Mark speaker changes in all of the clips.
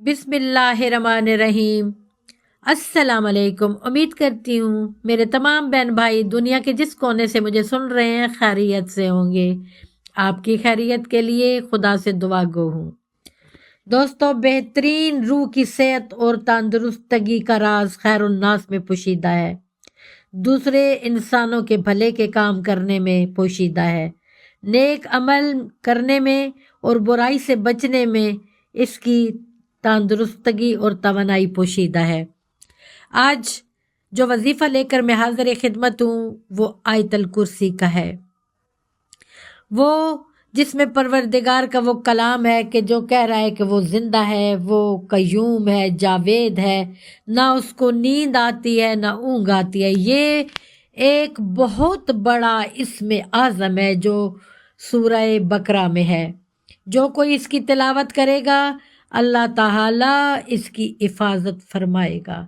Speaker 1: بسم اللہ الرحمن الرحیم۔ السلام علیکم۔ امید کرتی ہوں میرے تمام بہن بھائی دنیا کے جس کونے سے مجھے سن رہے ہیں خیریت سے ہوں گے۔ آپ کی خیریت کے لیے خدا سے دعا گو ہوں۔ دوستو، بہترین روح کی صحت اور تندرستگی کا راز خیر الناس میں پوشیدہ ہے، دوسرے انسانوں کے بھلے کے کام کرنے میں پوشیدہ ہے، نیک عمل کرنے میں اور برائی سے بچنے میں اس کی تندرستگی اور توانائی پوشیدہ ہے۔ آج جو وظیفہ لے کر میں حاضر خدمت ہوں وہ آیت الکرسی کا ہے، وہ جس میں پروردگار کا وہ کلام ہے کہ جو کہہ رہا ہے کہ وہ زندہ ہے، وہ قیوم ہے، جاوید ہے، نہ اس کو نیند آتی ہے نہ اونگ آتی ہے۔ یہ ایک بہت بڑا اسم اعظم ہے جو سورہ بقرہ میں ہے۔ جو کوئی اس کی تلاوت کرے گا اللہ تعالیٰ اس کی حفاظت فرمائے گا۔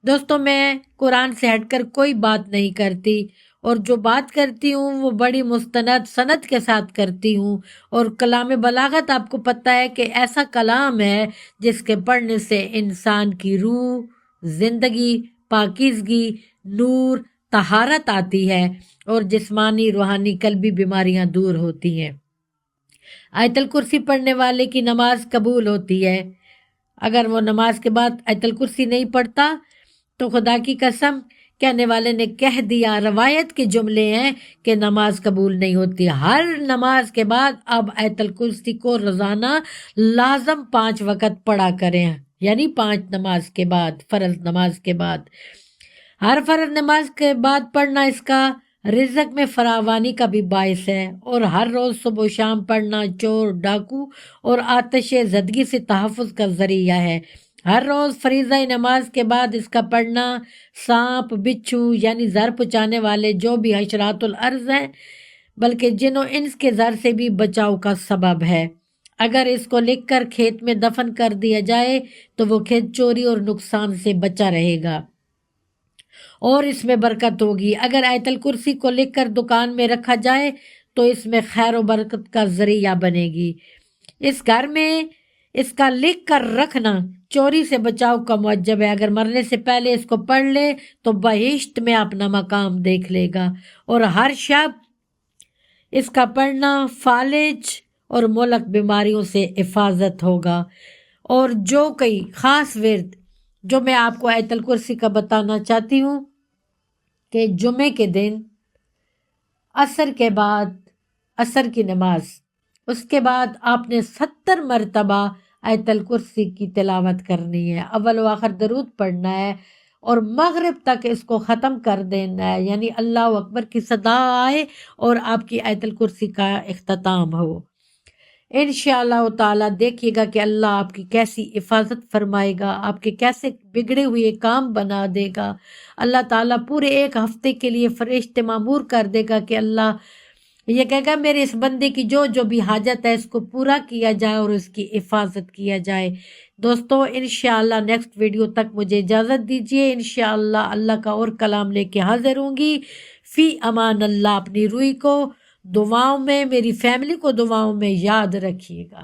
Speaker 1: دوستو، میں قرآن سے ہٹ کر کوئی بات نہیں کرتی، اور جو بات کرتی ہوں وہ بڑی مستند سند کے ساتھ کرتی ہوں، اور کلام بلاغت آپ کو پتہ ہے کہ ایسا کلام ہے جس کے پڑھنے سے انسان کی روح، زندگی، پاکیزگی، نور، طہارت آتی ہے اور جسمانی روحانی قلبی بیماریاں دور ہوتی ہیں۔ آیت الکرسی پڑھنے والے کی نماز قبول ہوتی ہے۔ اگر وہ نماز کے بعد آیت الکرسی نہیں پڑھتا تو خدا کی قسم کہنے والے نے کہہ دیا، روایت کے جملے ہیں کہ نماز قبول نہیں ہوتی۔ ہر نماز کے بعد اب آیت الکرسی کو روزانہ لازم 5 وقت پڑھا کریں، یعنی 5 نماز کے بعد، فرض نماز کے بعد۔ ہر فرض نماز کے بعد پڑھنا اس کا رزق میں فراوانی کا بھی باعث ہے، اور ہر روز صبح و شام پڑھنا چور، ڈاکو اور آتش زدگی سے تحفظ کا ذریعہ ہے۔ ہر روز فریضہ نماز کے بعد اس کا پڑھنا سانپ، بچھو یعنی زہر پہنچانے والے جو بھی حشرات الارض ہیں، بلکہ جن و انس کے زہر سے بھی بچاؤ کا سبب ہے۔ اگر اس کو لکھ کر کھیت میں دفن کر دیا جائے تو وہ کھیت چوری اور نقصان سے بچا رہے گا اور اس میں برکت ہوگی۔ اگر آیت الکرسی کو لکھ کر دکان میں رکھا جائے تو اس میں خیر و برکت کا ذریعہ بنے گی۔ اس گھر میں اس کا لکھ کر رکھنا چوری سے بچاؤ کا موجب ہے۔ اگر مرنے سے پہلے اس کو پڑھ لے تو بہشت میں اپنا مقام دیکھ لے گا، اور ہر شب اس کا پڑھنا فالج اور ملک بیماریوں سے حفاظت ہوگا۔ اور جو کئی خاص ورد جو میں آپ کو آیت الکرسی کا بتانا چاہتی ہوں کہ جمعے کے دن عصر کے بعد عصر کی نماز، اس کے بعد آپ نے 70 مرتبہ آیت الکرسی کی تلاوت کرنی ہے، اول و آخر درود پڑھنا ہے، اور مغرب تک اس کو ختم کر دینا ہے، یعنی اللہ اکبر کی صدا آئے اور آپ کی آیت الکرسی کا اختتام ہو۔ انشاءاللہ تعالیٰ دیکھیے گا کہ اللہ آپ کی کیسی حفاظت فرمائے گا، آپ کے کیسے بگڑے ہوئے کام بنا دے گا۔ اللہ تعالیٰ پورے 1 ہفتے کے لیے فرشتے مامور کر دے گا کہ اللہ یہ کہے گا میرے اس بندے کی جو جو بھی حاجت ہے اس کو پورا کیا جائے اور اس کی حفاظت کیا جائے۔ دوستو، انشاءاللہ نیکسٹ ویڈیو تک مجھے اجازت دیجیے۔ انشاءاللہ اللہ کا اور کلام لے کے حاضر ہوں گی۔ فی امان اللہ۔ اپنی روح کو دعاؤں میں، میری فیملی کو دعاؤں میں یاد رکھیے گا۔